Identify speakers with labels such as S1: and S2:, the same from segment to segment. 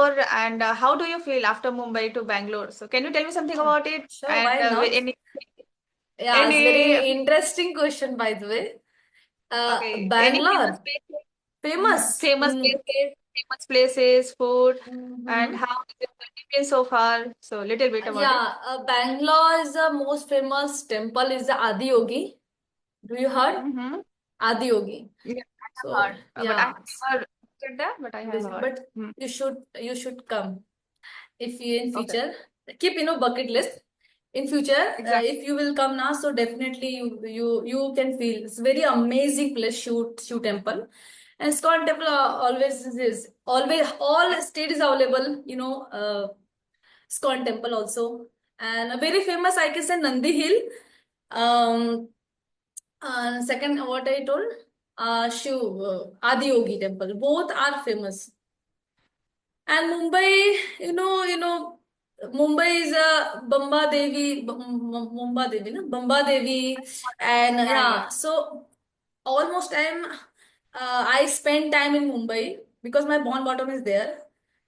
S1: Bangalore, and how do you feel after Mumbai to Bangalore? So can you tell me something
S2: Sure,
S1: about it?
S2: sure,
S1: And
S2: why not? Yeah, it's
S1: any
S2: very interesting question, by the way.
S1: any famous
S2: Bangalore,
S1: places,
S2: famous.
S1: famous places, food, and
S2: Mhm.
S1: how is your journey been so far? So little bit about it.
S2: Yeah, Bangalore is the most famous temple is the Adi Yogi. Do you heard?
S1: Mm-hmm.
S2: Adi Yogi.
S1: Yeah, I have
S2: So
S1: heard, but I have
S2: yeah,
S1: never visited that, but I have heard.
S2: but
S1: Hmm.
S2: you should come if you in
S1: Okay,
S2: future keep bucket list in future.
S1: exactly.
S2: If you will come now, so definitely you can feel it's very amazing place. Shoot temple and Scott temple always is always all state is available. Scott temple also, and a very famous I can say Nandi Hill. Um, Second, what I told, Shiv Adiyogi temple. Both are famous. And Mumbai, Mumbai is a Bamba Devi, no? Bamba Devi, and
S1: Yeah, yeah.
S2: yeah. So almost I spend time in Mumbai because my born bottom is there.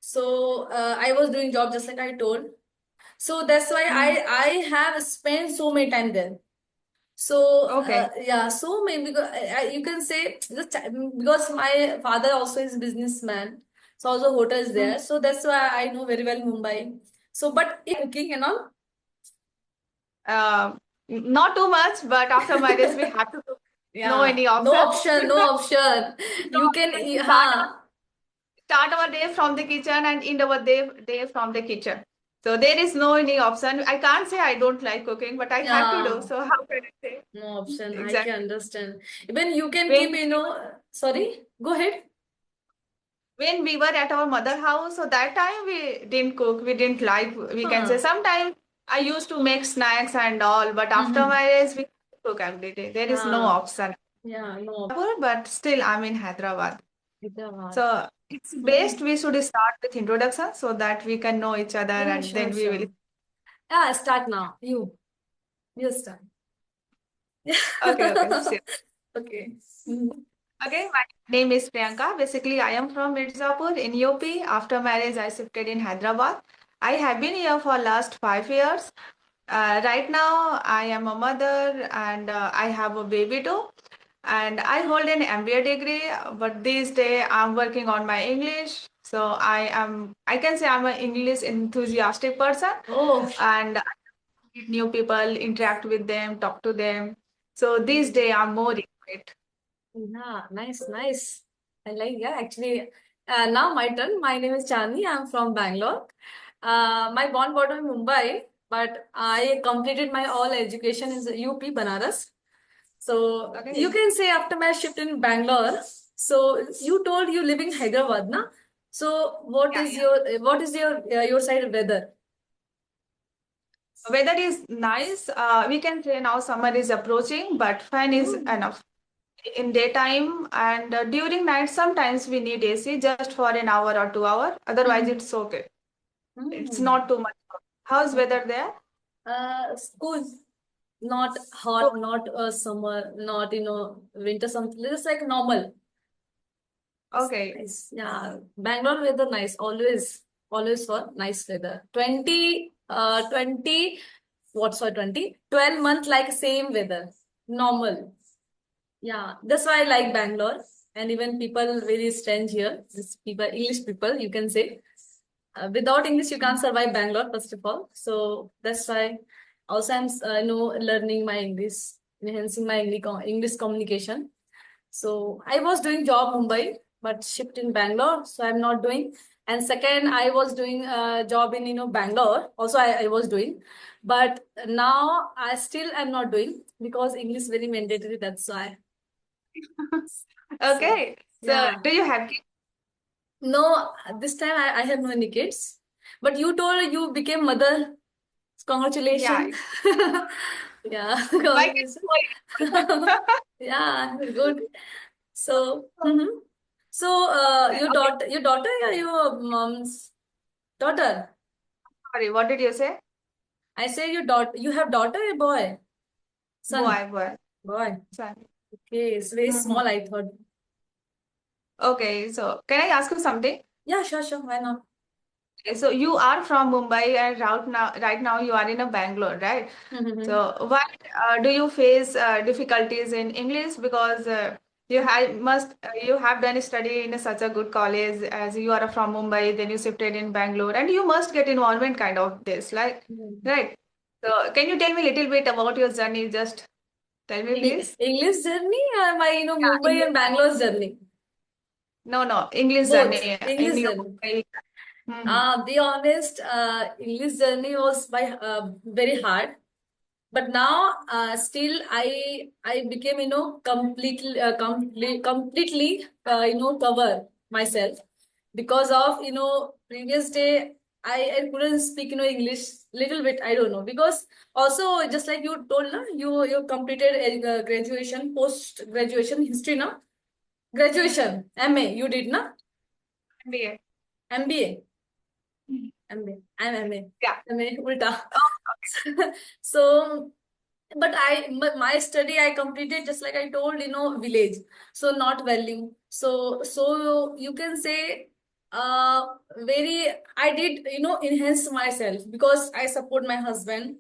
S2: So I was doing job just like I told. So that's why
S1: Mhm.
S2: I have spent so many time there. So
S1: Okay.
S2: yeah, so maybe you can say because my father also is businessman, so also hotels
S1: Mhm.
S2: there. So that's why I know very well Mumbai. So but in cooking and all,
S1: Uh, Not too much, but after marriage we have to cook. No
S2: yeah,
S1: any
S2: no
S1: option.
S2: option, no option.
S1: No
S2: You can,
S1: option.
S2: huh?
S1: Start our day from the kitchen and end our day from the kitchen. So there is no any option. I can't say I don't like cooking, but I have to do.
S2: Yeah,
S1: So how can I say?
S2: no option. I can
S1: Exactly.
S2: understand. Even you can keep,
S1: When
S2: sorry, go ahead.
S1: when we were at our mother house, so that time we didn't cook. We didn't like. We can say
S2: Huh.
S1: sometimes I used to make snacks and all, but after
S2: Mm-hmm.
S1: marriage we cook every day. There is no
S2: Yeah,
S1: option.
S2: yeah, no.
S1: But still I'm in Hyderabad.
S2: Hyderabad.
S1: So it's best
S2: Mm-hmm.
S1: we should start with introduction so that we can know each other
S2: Yeah,
S1: and
S2: sure,
S1: then we will.
S2: sure. Yeah, start now. You start.
S1: Okay, sure.
S2: Okay. Mhm.
S1: Okay, my name is Priyanka. Basically, I am from Mirzapur in UP. After marriage, I shifted in Hyderabad. I have been here for last 5 years. Right now, I am a mother and I have a baby too. And I hold an MBA degree, but these days I'm working on my English. So I can say I'm an English enthusiastic person,
S2: Oh,
S1: and I meet new people, interact with them, talk to them. So these
S2: mm,
S1: days I'm more into it.
S2: yeah, nice, nice. I like, yeah, actually, now my turn. My name is Chandni. I'm from Bangalore. My born bottom in Mumbai, but I completed my all education in UP, Banaras. So you
S1: Okay.
S2: can say after my shift in Bangalore, so you told you live in Hyderabad, na? So
S1: Yeah, yeah.
S2: what is your side weather?
S1: Weather is nice. We can say now summer is approaching, but fan is
S2: Hmm.
S1: enough. In daytime and during night, sometimes we need AC just for an hour or 2 hour. Otherwise,
S2: Hmm.
S1: it's okay. It's
S2: Hmm.
S1: not too much. How's weather there?
S2: School, not
S1: Good.
S2: hot, not summer, not winter. Something it's like normal. It's
S1: Okay.
S2: nice. Yeah, Bangalore weather nice. Always for nice weather. 20. What's for 20? 12 months like same weather. Normal. Yeah, that's why I like Bangalore. And even people very strange here. This people, English people, you can say. Without English, you can't survive Bangalore, first of all. So that's why also I'm learning my English, enhancing my English communication. So I was doing job Mumbai, but shipped in Bangalore, so I'm not doing. And second, I was doing a job in Bangalore. Also, I was doing, but now I still am not doing because English very mandatory. That's why. So
S1: Okay. So,
S2: yeah,
S1: do you have kids?
S2: no, this time I have no any kids. But you told you became mother.
S1: Yeah.
S2: Congratulations. Yeah,
S1: My kids
S2: congratulations.
S1: boy.
S2: Yeah, good. So, so
S1: Okay.
S2: your daughter or your mom's daughter?
S1: Sorry, what did you say?
S2: I say your daughter. You have daughter or boy? Son.
S1: Boy.
S2: Boy.
S1: Sorry.
S2: Okay, it's very
S1: Mhm.
S2: small. I thought.
S1: Okay. So, can I ask you something?
S2: Yeah, sure, sure. Why not?
S1: So you are from Mumbai and right now you are in a Bangalore, right?
S2: Mm-hmm.
S1: So why do you face difficulties in English? Because you have done study in such a good college as you are from Mumbai, then you shifted in Bangalore, and you must get involvement kind of this, like right? So can you tell me a little bit about your journey? Just tell me, please.
S2: English journey or my,
S1: Yeah,
S2: Mumbai and
S1: English.
S2: Bangalore's journey?
S1: No, English
S2: Both.
S1: journey in
S2: English
S1: your
S2: journey.
S1: Mumbai. Hmm.
S2: Be honest, English journey was very hard. But now, still, I became, completely, cover myself because of, previous day I couldn't speak, English little bit. I don't know because also just like you told, na, you completed graduation, post graduation history, na, graduation MA you did, na,
S1: MBA.
S2: MBA.
S1: Mhm.
S2: MA. I'm MA.
S1: Yeah.
S2: MA ulta.
S1: Oh,
S2: So, but my study I completed just like I told, village. So not value. So you can say, uh, very, I did, enhance myself because I support my husband.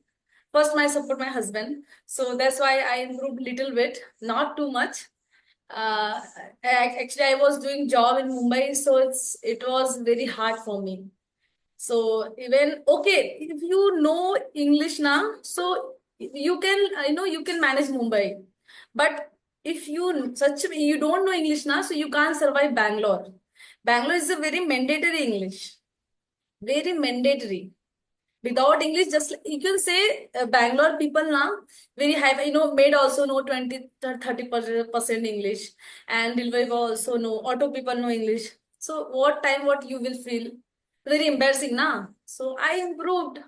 S2: First, I support my husband. So that's why I improved little bit, not too much. Uh, Actually, I was doing job in Mumbai, so it was very hard for me. So even okay, if you know English now, so you can, you can manage Mumbai. But if you don't know English now, so you can't survive Bangalore. Bangalore is a very mandatory English, very mandatory. Without English, just you can say, Bangalore people now very high, maid also know 20 to 30% English, and delivery boy also know, auto people know English. So what time, what you will feel very embarrassing now. So I improved,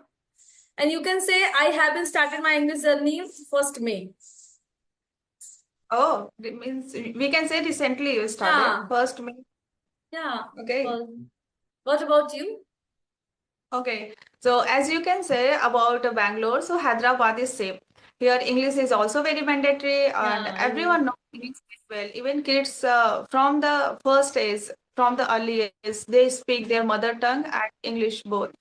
S2: and you can say I haven't started my English journey 1st May.
S1: oh, it means we can say recently you started
S2: Yeah,
S1: first May.
S2: yeah.
S1: Okay.
S2: Well, what about you?
S1: Okay. So as you can say about Bangalore, so Hyderabad is safe. Here English is also very mandatory and
S2: Yeah, I know.
S1: everyone knows English very well. Even kids from the first age, from the early age, they speak their mother tongue and English both.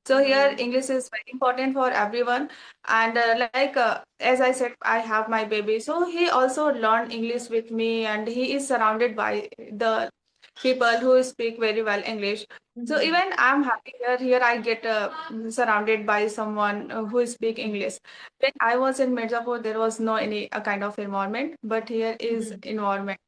S1: So here
S2: Mm.
S1: English is very important for everyone. And as I said, I have my baby. So he also learned English with me and he is surrounded by the people who speak very well English. So
S2: Mhm.
S1: even I'm happy here. Here I get surrounded by someone who speak English. When I was in Mirzapur, there was no any kind of environment, but here is
S2: Mhm.
S1: environment.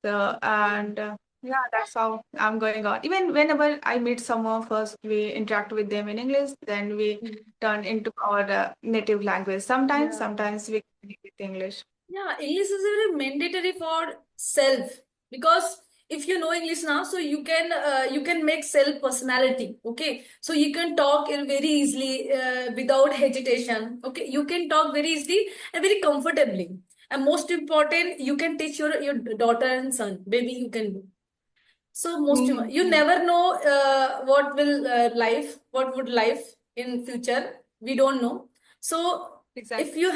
S1: So and yeah, that's how I'm going on. Even whenever I meet someone, first we interact with them in English, then we
S2: Mhm.
S1: turn into our native language.
S2: Yeah.
S1: Sometimes we communicate with English.
S2: Yeah, English is very mandatory for self because if you know English now, so you can make self personality. Okay, so you can talk in very easily, without hesitation. Okay, you can talk very easily and very comfortably. And most important, you can teach your daughter and son, baby. You can do. So you
S1: Mm-hmm.
S2: never know, what would life in future. We don't know. So if
S1: Exactly.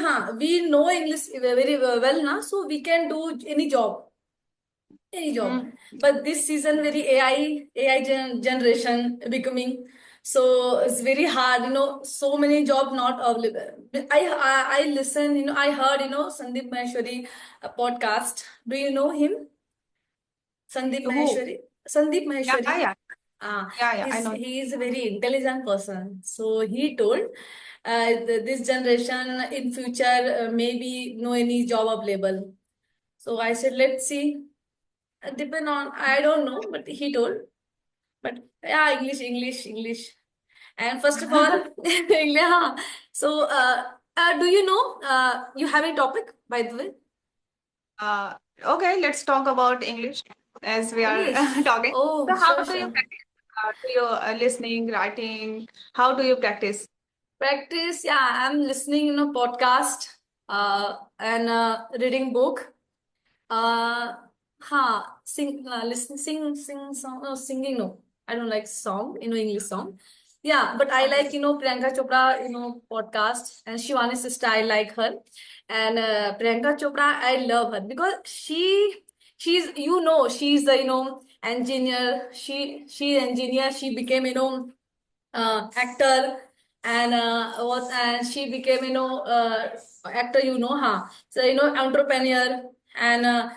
S2: we know English very well now, so we can do any job.
S1: Mm.
S2: But this season very generation becoming, so it's very hard. So many job not available. I listen. I heard Sandeep Maheshwari podcast. Do you know him? Sandeep
S1: Who?
S2: Maheshwari. Sandeep
S1: Yeah,
S2: Maheshwari.
S1: yeah, yeah. I know.
S2: He is a very intelligent person. So he told, this generation in future, maybe no any job available. So I said, let's see. Depend on, I don't know, but he told. But yeah, English. And first of all, yeah. So, do you know, you have a topic, by the way?
S1: Uh, okay, let's talk about English as we are
S2: English.
S1: talking.
S2: Oh,
S1: So, how
S2: sure,
S1: do you
S2: sure.
S1: practice? Do you listening, writing? How do you practice?
S2: Practice, yeah, I'm listening, podcast, and reading book. Sing song. No, singing, no. I don't like song, English song. Yeah, but I
S1: Okay.
S2: like, Priyanka Chopra, podcast, and Shivani sister, I like her. And Priyanka Chopra, I love her because she's, she's the, engineer. She engineer. She became, actor, and she became, actor, huh? So, entrepreneur, and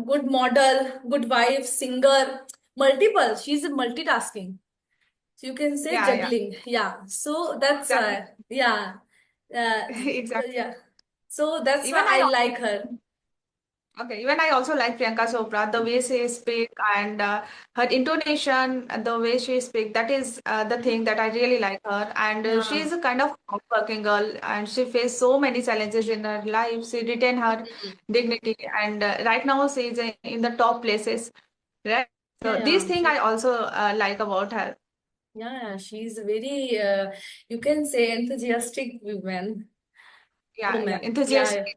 S2: good model, good wife, singer, multiple. She's multitasking. So you can say
S1: Yeah, yeah,
S2: juggling. Yeah. So that's
S1: exactly.
S2: why. Yeah.
S1: Exactly.
S2: Yeah. So that's why
S1: Even
S2: I
S1: I
S2: like her.
S1: Okay, even I also like Priyanka Chopra, the way she speak and her intonation, and the way she speak, that is the thing that I really like her. And she
S2: Yeah.
S1: is a kind of hardworking girl, and she faced so many challenges in her life. She retained her
S2: Mhm.
S1: dignity, and right now she is in the top places, right?
S2: Yeah.
S1: So these
S2: Yeah.
S1: things I also like about her.
S2: Yeah. She's very, you can say, enthusiastic woman.
S1: Yeah, yeah,
S2: Woman. Yeah.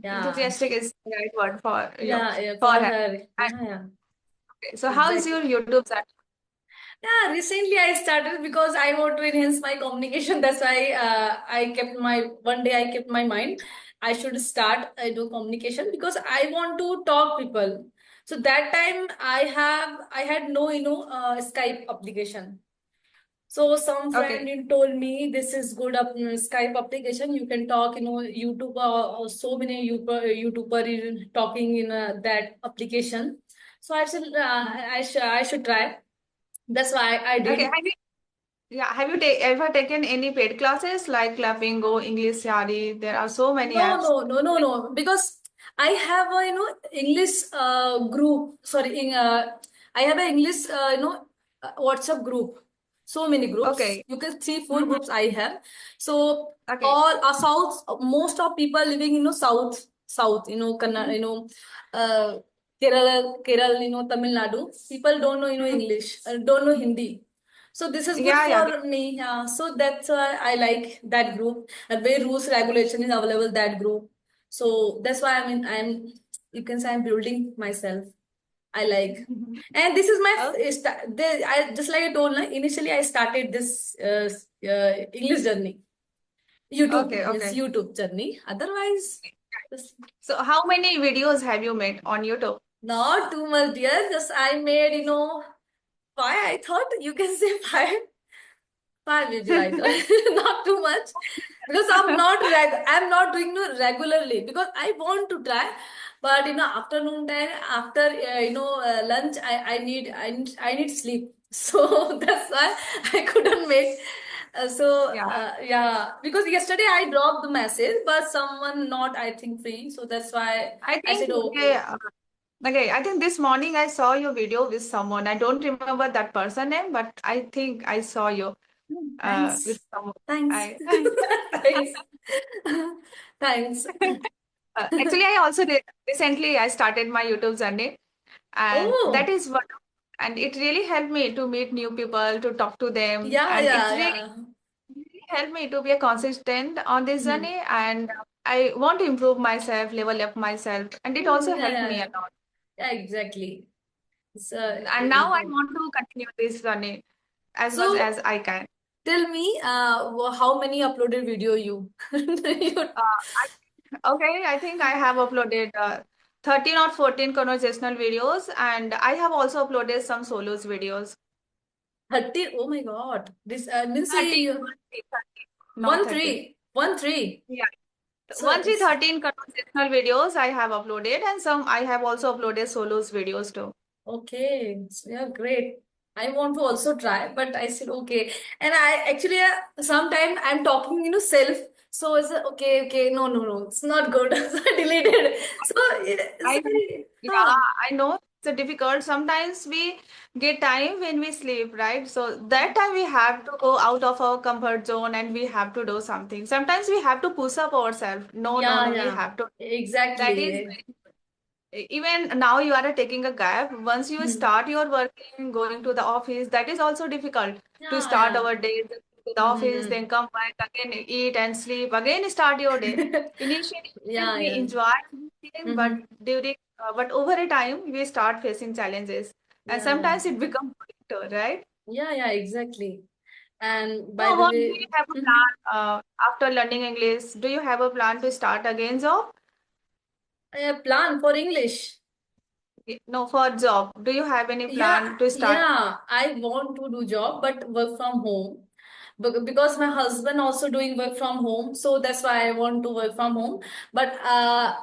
S2: Yeah.
S1: enthusiastic is the right word for
S2: Yeah. Yeah.
S1: for
S2: For
S1: her.
S2: her.
S1: And,
S2: Yeah. Yeah.
S1: okay, so how is
S2: Exactly.
S1: your YouTube channel?
S2: Yeah, recently I started because I want to enhance my communication. That's why I kept my one day I kept my mind. I should start do communication because I want to talk people. So that time I had no Skype application. So some
S1: Okay.
S2: friend told me this is good Skype application. You can talk, YouTube, so many YouTuber is talking in that application. So I said I should try. That's why I
S1: Okay.
S2: did.
S1: Have you ever taken any paid classes like Clappingo, English Yari? There are so many
S2: No,
S1: apps.
S2: no, no, no, no. Because I have a English group. Sorry, I have an English WhatsApp group. So many groups.
S1: Okay.
S2: You can see four
S1: Mhm.
S2: groups I have. So
S1: Okay.
S2: all south. Most of people living south.
S1: Mhm.
S2: Uh, Kerala, Tamil Nadu. People don't know
S1: Mhm.
S2: English. Don't know Hindi. So this is good
S1: Yeah, yeah.
S2: for me. Yeah. So that's why I like that group, and where rules regulation is available that group. So that's why I'm you can say I'm building myself. I like, and this is my
S1: Oh,
S2: I just like I told initially I started this English journey. YouTube,
S1: okay,
S2: means
S1: okay.
S2: YouTube journey. Otherwise, just
S1: So how many videos have you made on YouTube?
S2: not too much, dear. Just I made five. I thought you can say five. Five video I thought. Not too much. Because I'm not doing regularly because I want to try, but afternoon time after lunch I need sleep, so that's why I couldn't make.
S1: Yeah.
S2: Yeah, because yesterday I dropped the message, but someone not I think free, so that's why
S1: I
S2: I
S1: think
S2: said
S1: okay,
S2: okay.
S1: okay. I think this morning I saw your video with someone. I don't remember that person name, but I think I saw you with
S2: Thanks,
S1: someone.
S2: thanks,
S1: I
S2: thanks, thanks.
S1: actually I also did recently I started my YouTube journey, and that
S2: Oh,
S1: is what, and it really helped me to meet new people, to talk to them,
S2: yeah,
S1: and it
S2: yeah,
S1: really,
S2: yeah.
S1: really helped me to be a consistent on this
S2: Mhm.
S1: journey, and I want to improve myself, level up myself, and it also
S2: Yeah,
S1: helped
S2: yeah,
S1: me a
S2: yeah.
S1: lot.
S2: Yeah, exactly. So,
S1: And now I want to continue this journey as much
S2: so
S1: as I can.
S2: tell me, how many uploaded video you? you
S1: Okay, I think I have uploaded 13 or 14 conversational videos, and I have also uploaded some solos videos.
S2: 30? Oh my God. This means
S1: 13,
S2: you
S1: 13, not
S2: one
S1: 30.
S2: three, 1 3.
S1: Yeah.
S2: So,
S1: 1 3 13 conversational videos I have uploaded, and some I have also uploaded solos videos too.
S2: okay, so yeah, great. I want to also try, but I said okay. And I actually, sometime I'm talking, self. So it's okay, okay, no, no, no, it's not good. So I deleted. So it's
S1: I know.
S2: very,
S1: Yeah, I know it's a difficult. Sometimes we get time when we sleep, right? So that time we have to go out of our comfort zone and we have to do something. Sometimes we have to push up ourselves. No, no,
S2: yeah,
S1: no, we
S2: yeah,
S1: have to. That is
S2: exactly.
S1: very even now you are taking a gap. Once you
S2: Hmm.
S1: start your working, going to the office, that is also difficult to
S2: Yeah,
S1: start
S2: yeah.
S1: our day, just go to the office,
S2: Mm-hmm.
S1: then come back again, eat and sleep, again start your day. Initially, yes,
S2: Yeah,
S1: we
S2: yeah.
S1: enjoy everything, but
S2: Mm-hmm.
S1: but over a time, we start facing challenges, and
S2: Yeah, yeah.
S1: sometimes it becomes bitter, right?
S2: Yeah, yeah, exactly. And by
S1: So,
S2: the
S1: what do you
S2: way,
S1: have a
S2: mhm.
S1: plan after learning English? Do you have a plan to start again job?
S2: Plan for English.
S1: No, for job. Do you have any plan to start?
S2: Yeah, I want to do job, but work from home. Because my husband also doing work from home, so that's why I want to work from home. But I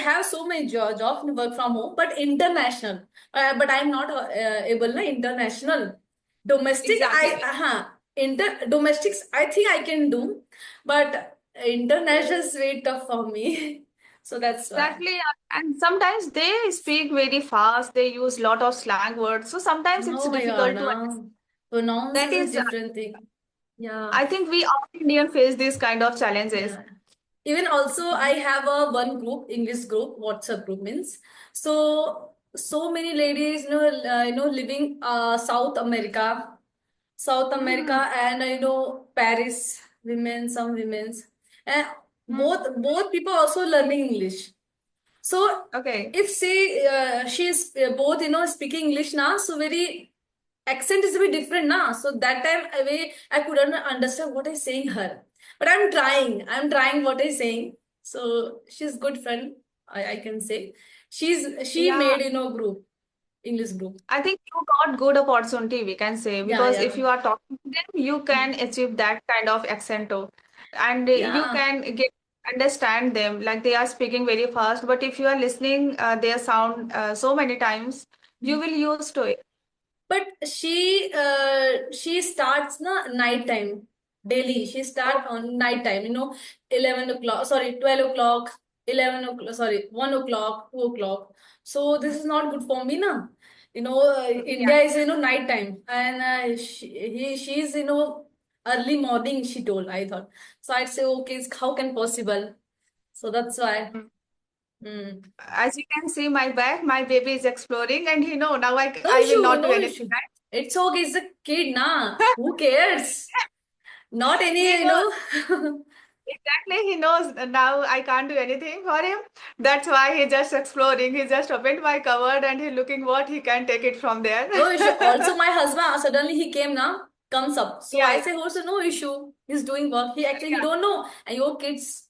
S2: have so many jobs to work from home, but international. But I'm not able na international. Domestic,
S1: Exactly.
S2: domestics. I think I can do, but international is very tough for me. So that's why.
S1: Exactly. And sometimes they speak very fast. They use lot of slang words. So sometimes it's
S2: Oh my God,
S1: difficult to understand.
S2: now pronounce
S1: That
S2: is a
S1: is,
S2: different thing. Yeah,
S1: I think we all Indian face these kind of challenges.
S2: yeah. Even also, I have a one group, English group, WhatsApp group means. So many ladies, living South America,
S1: Hmm.
S2: and Paris women, some women's, and
S1: Hmm.
S2: both people also learning English. So
S1: Okay.
S2: if say she's both speaking English now, so very accent is a bit different now. So that time I couldn't understand what I saying her, but I'm trying what I saying. So she's good friend. I can say she
S1: Yeah.
S2: made group, English group.
S1: I think you got good opportunity, we can say,
S2: Yeah,
S1: because
S2: yeah,
S1: if you are talking to them, you can achieve that kind of accent too. And you
S2: yeah.
S1: can get understand them like they are speaking very fast. But if you are listening their sound so many times, you will use to it.
S2: But she starts na night time daily. She
S1: Oh,
S2: start on night time. 11 o'clock. Sorry, 12 o'clock. 11 o'clock. Sorry, 1 o'clock, 2 o'clock. So this is not good for me, na.
S1: yeah.
S2: India is night time, and she's early morning. She told. I thought so. I'd say okay. How can possible? So that's why.
S1: Mm.
S2: Hmm.
S1: As you can see my back, my baby is exploring, and he know now
S2: No
S1: I will
S2: issue.
S1: not do
S2: No
S1: anything.
S2: issue. It's okay. It's a kid, na. Who cares? Not
S1: He
S2: any,
S1: knows exactly. He knows now I can't do anything for him. That's why he's just exploring. He just opened my cupboard and he looking what he can take it from there.
S2: no issue. Also, my husband suddenly he came now, comes up. So
S1: Yeah,
S2: I
S1: yeah,
S2: say, also no issue. He's doing work. He
S1: yeah.
S2: don't know. And your kids,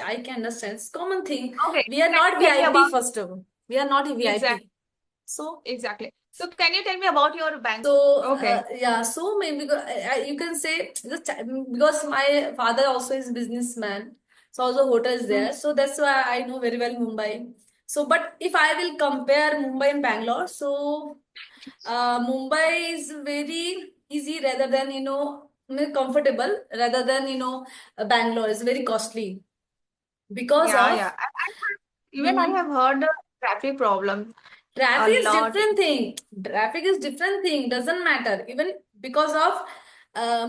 S2: I can understand. It's common thing.
S1: Okay.
S2: We are
S1: Can
S2: not
S1: you tell me
S2: VIP
S1: about
S2: first of all. We are not a
S1: exactly,
S2: VIP. So
S1: exactly. So can you tell me about your bank?
S2: So
S1: Okay.
S2: yeah, so maybe because you can say because my father also is businessman, so also hotels
S1: Mhm.
S2: there. So that's why I know very well Mumbai. So, but if I will compare Mumbai and Bangalore, so Mumbai is very easy rather than comfortable rather than Bangalore is very costly because
S1: Yeah,
S2: of.
S1: yeah. Even I have
S2: Mhm.
S1: heard the traffic problem a
S2: Traffic is
S1: lot.
S2: different thing. Traffic is different thing. Doesn't matter. Even because of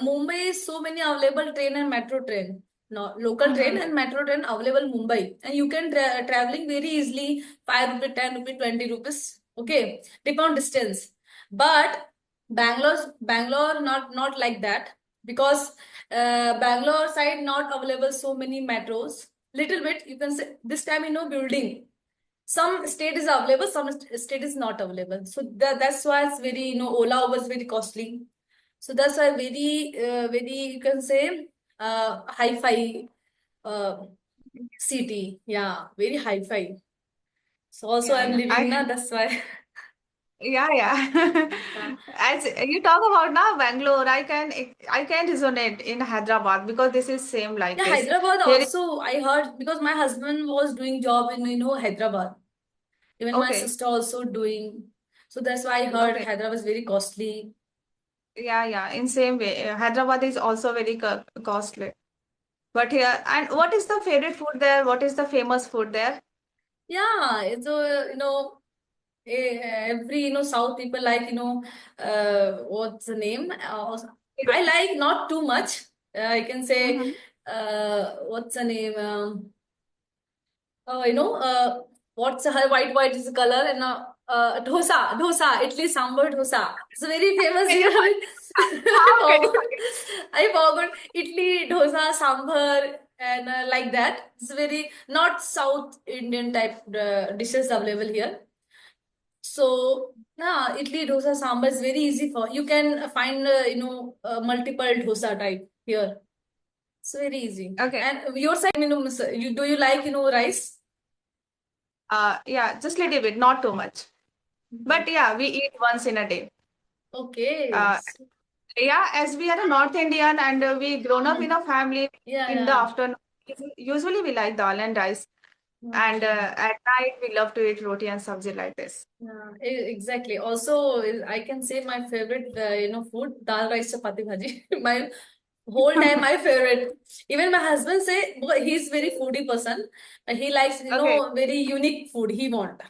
S2: Mumbai is so many available train and metro train. No, local train
S1: Mhm.
S2: and metro train available Mumbai. And you can traveling very easily 5 rupees, 10 rupees, 20 rupees. Okay. Depend on distance. But Bangalore not like that because Bangalore side not available so many metros. Little bit you can say this time building some state is available, some state is not available. So that's why it's very, Ola was very costly. So that's why very, you can say, hi-fi uh, city. Yeah, very hi-fi. So also
S1: Yeah,
S2: I'm
S1: yeah.
S2: living na, that's why.
S1: Yeah, yeah.
S2: Yeah,
S1: As you talk about now Bangalore, I can resonate in Hyderabad because this is same like
S2: yeah,
S1: this.
S2: Hyderabad
S1: Here is
S2: also I heard because my husband was doing job in Hyderabad. Even my
S1: okay,
S2: sister also doing. So that's why I heard
S1: okay.
S2: Hyderabad is very costly.
S1: Yeah, yeah. In same way, Hyderabad is also very costly. But here, and what is the favorite food there? What is the famous food there?
S2: Yeah, it's every South people like what's the name I like not too much I can say
S1: Mm-hmm.
S2: what's the name what's her white is the color and dosa Italy sambar dosa it's very famous
S1: Can you
S2: here.
S1: how can you
S2: Oh,
S1: forget?
S2: I forgot Italy dosa sambar and like that it's very not South Indian type dishes available here. So, yeah, idli, dosa, sambar is very easy for you can find multiple dosa type here. It's very easy.
S1: Okay.
S2: And your side, you do you like rice?
S1: Yeah, just little bit, not too much. But yeah, we eat once in a day.
S2: Okay.
S1: Uh, yeah, as we are a North Indian and we grown up in a family
S2: Yeah,
S1: in the
S2: yeah.
S1: afternoon, usually we like dal and rice. And
S2: Okay.
S1: at night, we love to eat roti and sabzi like this.
S2: Yeah, exactly. Also, I can say my favorite, food, dal rice chapati bhaji. My whole time, my favorite. Even my husband say because he's very foodie person. He likes,
S1: Okay.
S2: very unique food he want.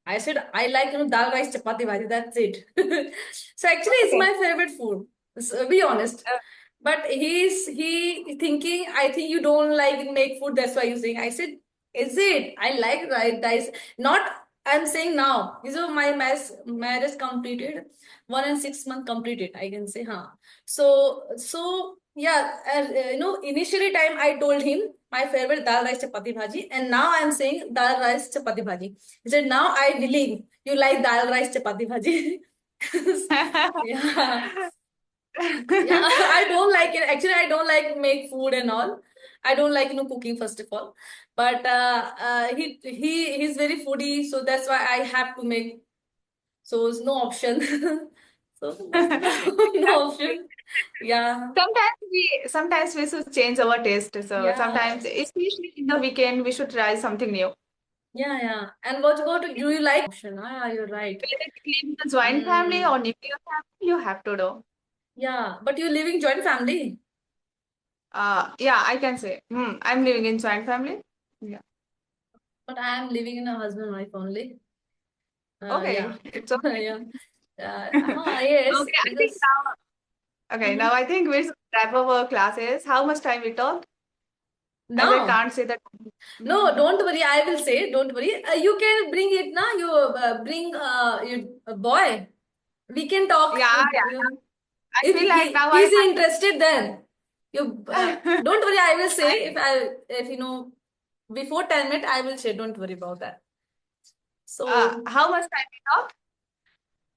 S2: I said I like, dal rice chapati bhaji. That's it. So actually, it's
S1: Okay.
S2: my favorite food. So, be honest.
S1: Uh,
S2: But he thinking, I think you don't like make food. That's why you saying. I said, is it? I like rice. Not. I'm saying now. So my marriage completed 1 and 6 month completed. I can say, huh. So yeah. Initially time I told him my favorite dal rice chapati bhaji, and now I'm saying dal rice chapati bhaji. He said, now I believe you like dal rice chapati bhaji. Yeah. Yeah, I don't like it. Actually, I don't like make food and all. I don't like, cooking first of all. But he's very foodie, so that's why I have to make. So it's no option. So no option. Yeah,
S1: sometimes we should change our taste. So
S2: yeah,
S1: sometimes, especially in the weekend, we should try something new.
S2: yeah. And what about do you like option? Ah, you're right.
S1: Whether you live in a joint family
S2: Mm,
S1: or nuclear family, you have to do.
S2: yeah, but you're living joint family.
S1: Yeah, I can say. I'm living in joint family. Yeah.
S2: But I am living in a husband wife only.
S1: Okay,
S2: Yeah,
S1: it's okay.
S2: yeah. Yes,
S1: Okay, I think
S2: because.
S1: now. Okay, now I think we should wrap up our classes. How much time we talked? As I
S2: Now,
S1: can't say that.
S2: no, don't worry. I will say, don't worry. You can bring it now. You bring your boy. We can talk.
S1: Yeah, yeah. I
S2: If
S1: feel like now I
S2: he's interested, then you
S1: have.
S2: don't worry. I will say
S1: I
S2: if before 10 minutes, I will say. Don't worry about that. So
S1: how much time we talked?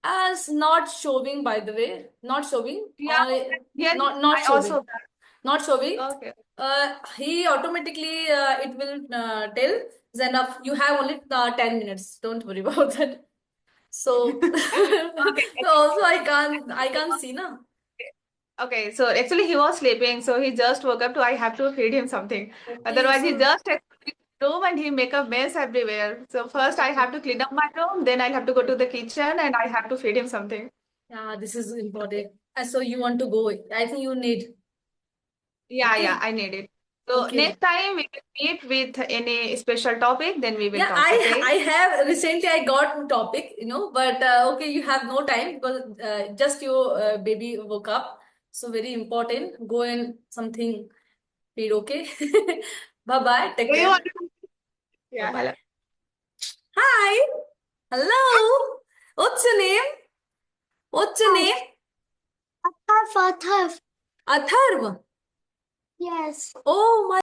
S2: as not showing, by the way, not showing.
S1: Yeah, here
S2: Not
S1: I
S2: showing.
S1: also.
S2: Not showing.
S1: Okay.
S2: He automatically it will tell Zenaf, you have only 10 minutes. Don't worry about that. So,
S1: Okay.
S2: so also I can't see na.
S1: Okay, so actually he was sleeping, so he just woke up to I have to feed him something.
S2: Okay,
S1: Otherwise, he
S2: so
S1: just takes the room and he make a mess everywhere. So first I
S2: okay.
S1: have to clean up my room, then I'll have to go to the kitchen and I have to feed him something.
S2: Yeah, this is
S1: Okay.
S2: important. So you want to go. I think you need.
S1: Yeah,
S2: Okay.
S1: I need it. So
S2: Okay.
S1: next time we will meet with any special topic, then we will
S2: Yeah,
S1: talk,
S2: I
S1: okay?
S2: have recently I got topic, but okay, you have no time because just your baby woke up. So very important. Go and something read, okay? Bye bye. Take
S1: Do you
S2: care.
S1: want to?
S2: Bye
S1: Yeah,
S2: bye.
S1: hello.
S2: Hi. Hello. What's your name? What's your name?
S3: Atharv, Atharv.
S2: Atharv.
S3: Yes.
S2: Oh my.